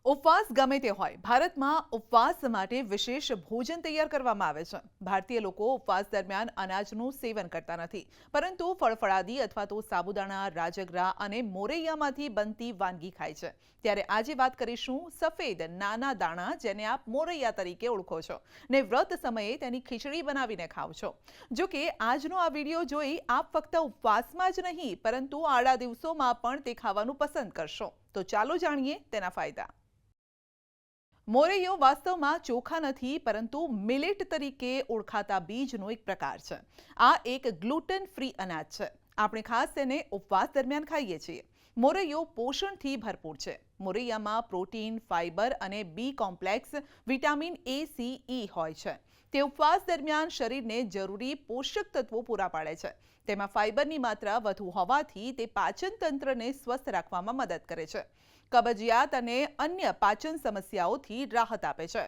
ઉપવાસ ગમે તે હોય, ભારતમાં ઉપવાસ માટે વિશેષ ભોજન તૈયાર કરવામાં આવે છે. ભારતીય લોકો ઉપવાસ દરમિયાન અનાજનું સેવન કરતા નથી, પરંતુ ફળફળાદી અથવા તો સાબુદાણા, રાજગરા અને મોરૈયામાંથી બનતી વાનગી ખાય છે. ત્યારે આજે વાત કરીશું સફેદ નાના દાણા, જેને આપ મોરૈયા તરીકે ઓળખો છો, ને વ્રત સમયે તેની ખીચડી બનાવીને ખાવ છો. જો કે આજનો આ વિડીયો જોઈ આપ ફક્ત ઉપવાસમાં જ નહીં, પરંતુ આડા દિવસોમાં પણ તે ખાવાનું પસંદ કરશો. તો ચાલો જાણીએ તેના ફાયદા. મોરૈયો વાસ્તવમાં ચોખા નથી, પરંતુ મિલેટ તરીકે ઓળખાતા બીજનો એક પ્રકાર છે. આ એક ગ્લુટન ફ્રી અનાજ છે. આપણે ખાસ તેને ઉપવાસ દરમિયાન ખાઈએ છીએ. મોરૈયો પોષણથી ભરપૂર છે. મોરૈયામાં પ્રોટીન, ફાઇબર અને B complex, vitamin A, C, E હોય છે. તે ઉપવાસ દરમિયાન શરીરને જરૂરી પોષક તત્વો પૂરા પાડે છે. તેમાં ફાઇબરની માત્રા વધુ હોવાથી તે પાચન તંત્રને સ્વસ્થ રાખવામાં મદદ કરે છે. કબજિયાત અને અન્ય પાચન સમસ્યાઓથી રાહત આપે છે.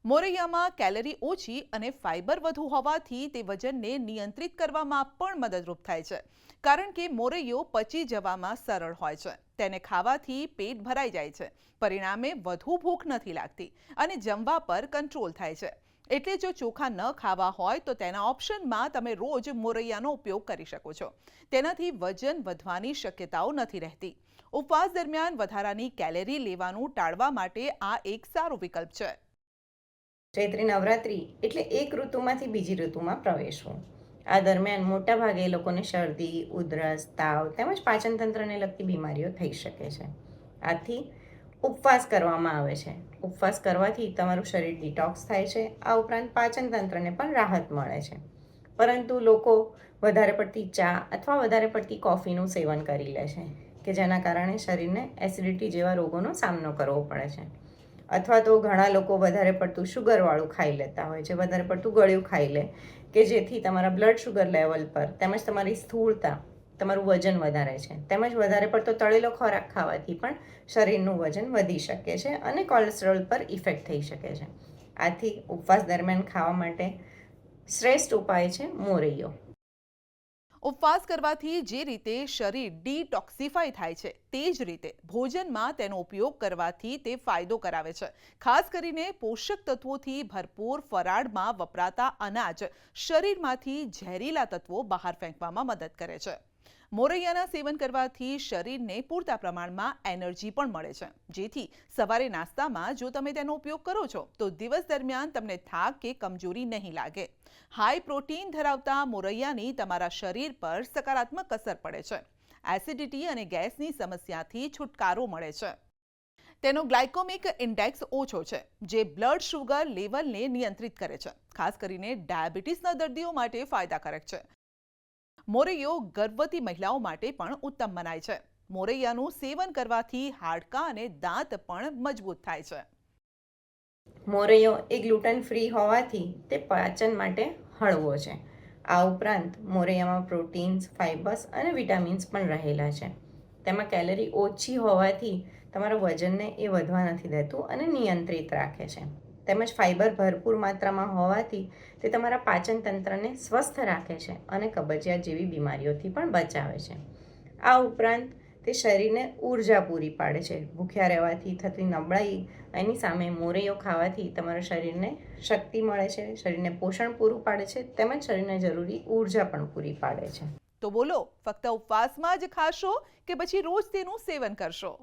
મોરૈયામાં કેલરી ઓછી અને ફાઇબર વધુ હોવાથી તે વજનને નિયંત્રિત કરવામાં પણ મદદરૂપ થાય છે. કારણ કે મોરૈયો પચી જવામાં સરળ હોય છે. તેને ખાવાથી પેટ ભરાઈ જાય છે. પરિણામે વધુ ભૂખ નથી લાગતી અને જમવા પર કંટ્રોલ થાય છે. એટલે જો ચોખા ન ખાવા હોય તો તેના ઓપ્શનમાં તમે રોજ મોરૈયાનો ઉપયોગ કરી શકો છો. તેનાથી વજન વધવાની શક્યતાઓ નથી રહેતી. ઉપવાસ દરમિયાન વધારાની કેલેરી લેવાનું ટાળવા માટે આ એક સારો વિકલ્પ છે. ચૈત્રી નવરાત્રિ એટલે એક ઋતુમાંથી બીજી ઋતુમાં પ્રવેશવું. આ દરમિયાન મોટાભાગે લોકોને શરદી, ઉધરસ, તાવ તેમજ પાચનતંત્રને લગતી બીમારીઓ થઈ શકે છે. આથી ઉપવાસ કરવામાં આવે છે. ઉપવાસ કરવાથી તમારું શરીર ડિટોક્સ થાય છે. આ ઉપરાંત પાચનતંત્રને પણ રાહત મળે છે. પરંતુ લોકો વધારે પડતી ચા અથવા વધારે પડતી કોફીનું સેવન કરી લે છે, કે જેના કારણે શરીરને એસિડિટી જેવા રોગોનો સામનો કરવો પડે છે. અથવા તો ઘણા લોકો વધારે પડતું શુગરવાળું ખાઈ લેતા હોય છે, વધારે પડતું ગળ્યું ખાઈ લે, કે જેથી તમારા બ્લડ શુગર લેવલ પર તેમજ તમારી સ્થૂળતા, તમારું વજન વધારે છે. તેમજ વધારે પડતો તળેલો ખોરાક ખાવાથી પણ શરીરનું વજન વધી શકે છે અને કોલેસ્ટ્રોલ પર ઇફેક્ટ થઈ શકે છે. આથી ઉપવાસ દરમિયાન ખાવા માટે શ્રેષ્ઠ ઉપાય છે મોરૈયો. ઉપવાસ કરવાથી જે રીતે શરીર ડિટોક્સિફાય થાય છે, તે જ રીતે ભોજનમાં તેનો ઉપયોગ કરવાથી તે ફાયદો કરાવે છે. ખાસ કરીને પોષક તત્વોથી ભરપૂર ફરાળમાં વપરાતા અનાજ શરીરમાંથી ઝેરીલા તત્વો બહાર ફેંકવામાં મદદ કરે છે. મોરૈયાના સેવન કરવાથી શરીરને પૂરતા પ્રમાણમાં એનર્જી પણ મળે છે. જેથી સવારે નાસ્તામાં જો તમે તેનો ઉપયોગ કરો છો તો દિવસ દરમિયાન તમને થાક કે કમજોરી નહીં લાગે. હાઈ પ્રોટીન ધરાવતા મોરૈયાની તમારા શરીર પર સકારાત્મક અસર પડે છે. એસિડિટી અને ગેસની સમસ્યાથી છુટકારો મળે છે. તેનો ગ્લાયકોમિક ઇન્ડેક્સ ઓછો છે, જે બ્લડ શુગર લેવલને નિયંત્રિત કરે છે. ખાસ કરીને ડાયાબિટીસના દર્દીઓ માટે ફાયદાકારક છે. મોરૈયો ગર્ભવતી મહિલાઓ માટે પણ ઉત્તમ મનાય છે. મોરૈયાનું સેવન કરવાથી હાડકાં અને દાંત પણ મજબૂત થાય છે. મોરૈયો એ ગ્લુટન ફ્રી હોવાથી તે પાચન માટે હળવો છે. આ ઉપરાંત મોરૈયામાં પ્રોટીન્સ, ફાઇબર્સ અને વિટામિન્સ પણ રહેલા છે. તેમાં કેલરી ઓછી હોવાથી તમારા વજનને એ વધવા નથી દેતું અને નિયંત્રિત રાખે છે. તેમજ ફાઇબર ભરપૂર માત્રામાં હોવાથી તે તમારા પાચન તંત્રને સ્વસ્થ રાખે છે અને કબજિયાત જેવી બીમારીઓથી પણ બચાવે છે. આ ઉપરાંત તે શરીરને ઉર્જા પૂરી પાડે છે. ભૂખ્યા રહેવાથી થતી નબળાઈ, એની સામે મોરૈયો ખાવાથી તમારા શરીરને શક્તિ મળે છે, શરીરને પોષણ પૂરું પાડે છે, તેમજ શરીરને જરૂરી ઉર્જા પણ પૂરી પાડે છે. તો બોલો, ફક્ત ઉપવાસમાં જ ખાશો કે પછી રોજ તેનું સેવન કરશો?